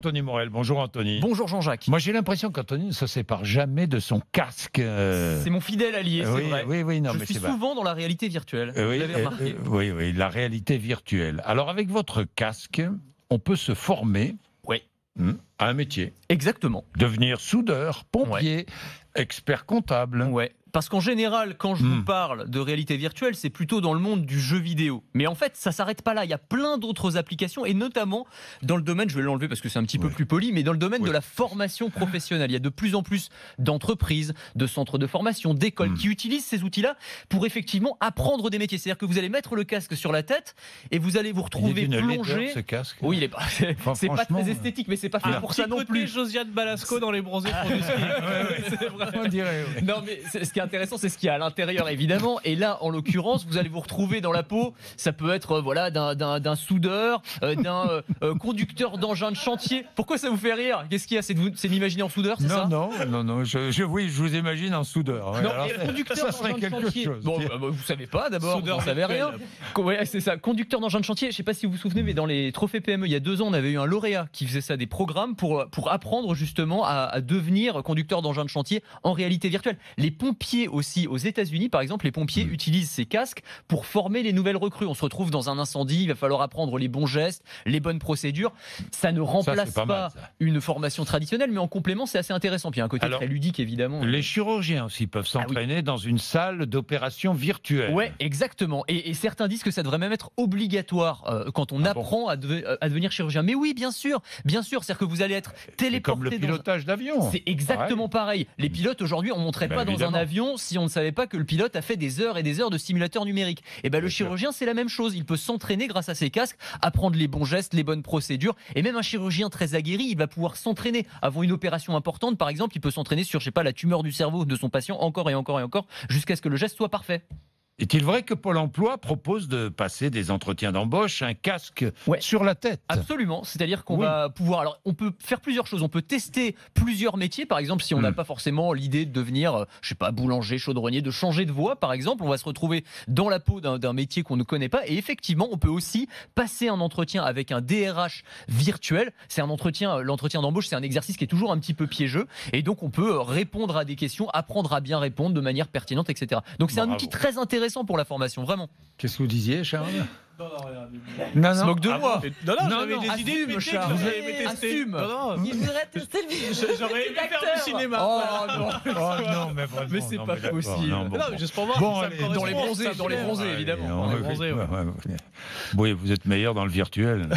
Anthony Morel, bonjour Anthony. Bonjour Jean-Jacques. Moi j'ai l'impression qu'Anthony ne se sépare jamais de son casque. C'est mon fidèle allié, c'est vrai. Oui, non, je mais suis c'est souvent dans la réalité virtuelle. Vous l'avez remarqué. Oui, la réalité virtuelle. Alors avec votre casque, on peut se former à un métier. Exactement. Devenir soudeur, pompier, expert comptable. Ouais. Parce qu'en général, quand je vous parle de réalité virtuelle, c'est plutôt dans le monde du jeu vidéo. Mais en fait, ça ne s'arrête pas là. Il y a plein d'autres applications, et notamment dans le domaine, je vais l'enlever parce que c'est un petit peu plus poli, mais dans le domaine de la formation professionnelle. Il y a de plus en plus d'entreprises, de centres de formation, d'écoles qui utilisent ces outils-là pour effectivement apprendre des métiers. C'est-à-dire que vous allez mettre le casque sur la tête et vous allez vous retrouver plongé. Ce casque. Oui, il est pas, c'est pas très esthétique, mais c'est pas fait pour ça non plus. Josiane Balasco dans Les Bronzés font du ski. C'est vrai. On dirait. Non, mais ce qui est intéressant, c'est ce qu'il y a à l'intérieur, évidemment. Et là, en l'occurrence, vous allez vous retrouver dans la peau. Ça peut être d'un soudeur, d'un conducteur d'engin de chantier. Pourquoi ça vous fait rire? Qu'est-ce qu'il y a? C'est de m'imaginer en soudeur, c'est ça? Non. Je vous imagine en soudeur. Non, conducteur d'engin de chantier. Chose. Bon, vous savez pas d'abord, vous ne savez rien. Ouais, c'est ça. Conducteur d'engin de chantier. Je ne sais pas si vous vous souvenez, mais dans les trophées PME, il y a 2 ans, on avait eu un lauréat qui faisait ça, des programmes pour apprendre justement à devenir conducteur d'engin de chantier en réalité virtuelle. Les pompiers aussi, aux États-Unis par exemple, les pompiers utilisent ces casques pour former les nouvelles recrues. On se retrouve dans un incendie, il va falloir apprendre les bons gestes, les bonnes procédures. Ça ne remplace pas une formation traditionnelle, mais en complément, c'est assez intéressant. Puis il y a un côté très ludique, évidemment. Les chirurgiens aussi peuvent s'entraîner dans une salle d'opération virtuelle. Oui, exactement. Et certains disent que ça devrait même être obligatoire quand on apprend à devenir chirurgien. Mais oui, bien sûr. C'est-à-dire que vous allez être téléporté. Comme le pilotage d'avion. C'est exactement pareil. Les pilotes aujourd'hui, on ne monterait pas dans un avion si on ne savait pas que le pilote a fait des heures et des heures de simulateur numérique. Et le chirurgien, c'est la même chose. Il peut s'entraîner grâce à ses casques, apprendre les bons gestes, les bonnes procédures. Et même un chirurgien très aguerri, il va pouvoir s'entraîner avant une opération importante. Par exemple, il peut s'entraîner sur, la tumeur du cerveau de son patient encore et encore et encore, jusqu'à ce que le geste soit parfait. Est-il vrai que Pôle emploi propose de passer des entretiens d'embauche, un casque sur la tête? Absolument, c'est-à-dire qu'on va pouvoir... Alors, on peut faire plusieurs choses, on peut tester plusieurs métiers, par exemple, si on n'a pas forcément l'idée de devenir, boulanger, chaudronnier, de changer de voie, par exemple, on va se retrouver dans la peau d'un métier qu'on ne connaît pas, et effectivement, on peut aussi passer un entretien avec un DRH virtuel. C'est un entretien, l'entretien d'embauche, c'est un exercice qui est toujours un petit peu piégeux, et donc on peut répondre à des questions, apprendre à bien répondre de manière pertinente, etc. Donc c'est un outil très intéressant pour la formation, vraiment. Qu'est-ce que vous disiez, Charles? Non, se moque de moi. Non, j'avais des idées de métiers que j'aurais aimé tester. Assume. Il voudrait tester le J'aurais aimé faire du cinéma. Oh non, mais vraiment, mais c'est pas possible. Non, juste pour voir si ça me correspond. Dans les bronzés, évidemment. Dans les bronzés, Oui, vous êtes meilleur dans le virtuel.